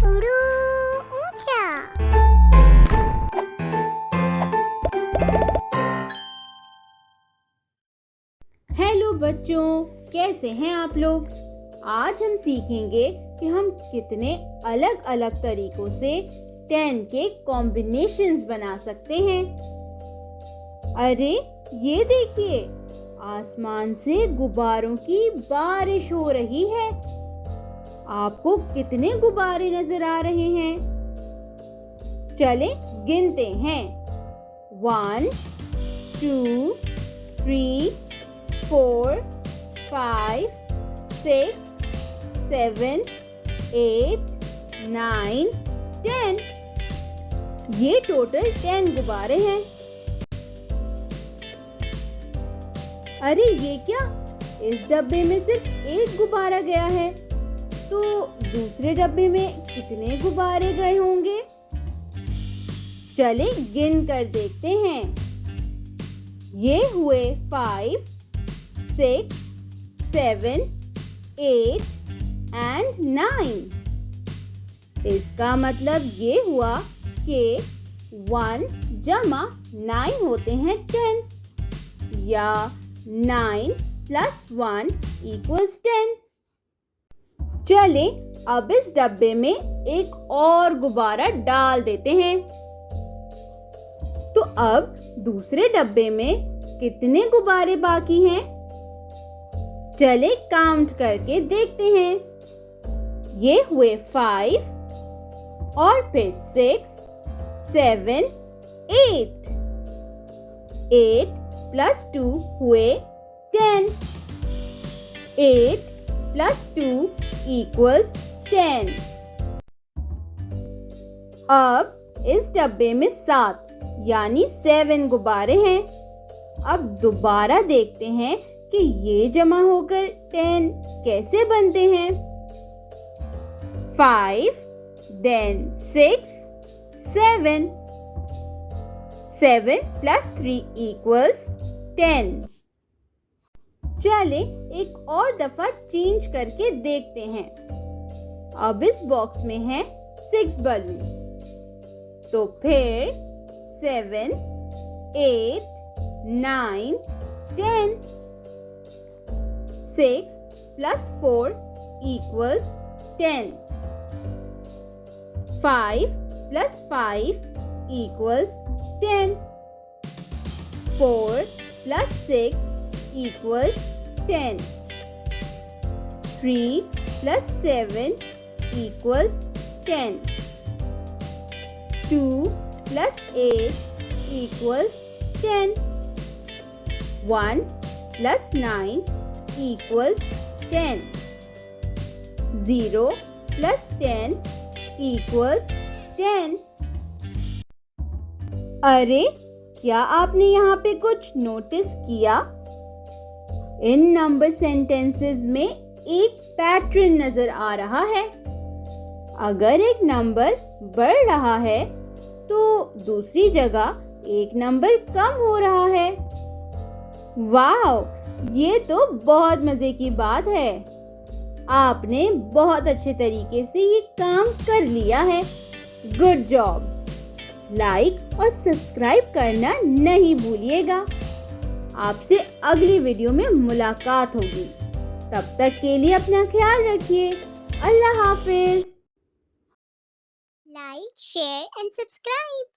उड़ो ऊंचा। हेलो बच्चों, कैसे हैं आप लोग। आज हम सीखेंगे कि हम कितने अलग अलग तरीकों से 10 के कॉम्बिनेशंस बना सकते हैं। अरे ये देखिए, आसमान से गुब्बारों की बारिश हो रही है। आपको कितने गुब्बारे नजर आ रहे हैं? चले गिनते हैं। 1 2 3 4 5 6 7 8 9 10। ये टोटल 10 गुब्बारे हैं। अरे ये क्या, इस डब्बे में सिर्फ एक गुब्बारा गया है, तो दूसरे डब्बे में कितने गुब्बारे गए होंगे? चले गिन कर देखते हैं। ये हुए 5 6 7 8 and 9। इसका मतलब ये हुआ कि 1 जमा 9 होते हैं 10, या 9 plus 1 equals 10। चले अब इस डब्बे में एक और गुब्बारा डाल देते हैं। तो अब दूसरे डब्बे में कितने गुब्बारे बाकी हैं? चले काउंट करके देखते हैं। ये हुए 5 और फिर 6 7 8। 8 plus 2 हुए 10। 8 plus 2 equals 10। अब इस डब्बे में 7 यानी 7 गुब्बारे हैं। अब दोबारा देखते हैं कि ये जमा होकर 10 कैसे बनते हैं। 5 then 6 7। 7 plus 3 equals 10। चले एक और दफा चेंज करके देखते हैं। अब इस बॉक्स में है 6 बलून, तो फिर 7 8 9 10। 6 plus 4 equals 10। 5 plus 5 equals 10। 4 plus 6 equals 10। 3 plus 7 equals 10। 2 plus 8 equals 10। 1 plus 9 equals 10। 0 plus 10 equals 10। अरे क्या आपने यहाँ पे कुछ नोटिस किया? इन नंबर सेंटेंसेस में एक पैटर्न नजर आ रहा है। अगर एक नंबर बढ़ रहा है तो दूसरी जगह एक नंबर कम हो रहा है। वाह, ये तो बहुत मजे की बात है। आपने बहुत अच्छे तरीके से ये काम कर लिया है। Good job. लाइक और सब्सक्राइब करना नहीं भूलिएगा। आपसे अगली वीडियो में मुलाकात होगी। तब तक के लिए अपना ख्याल रखिए। अल्लाह हाफिज। Like, share and subscribe.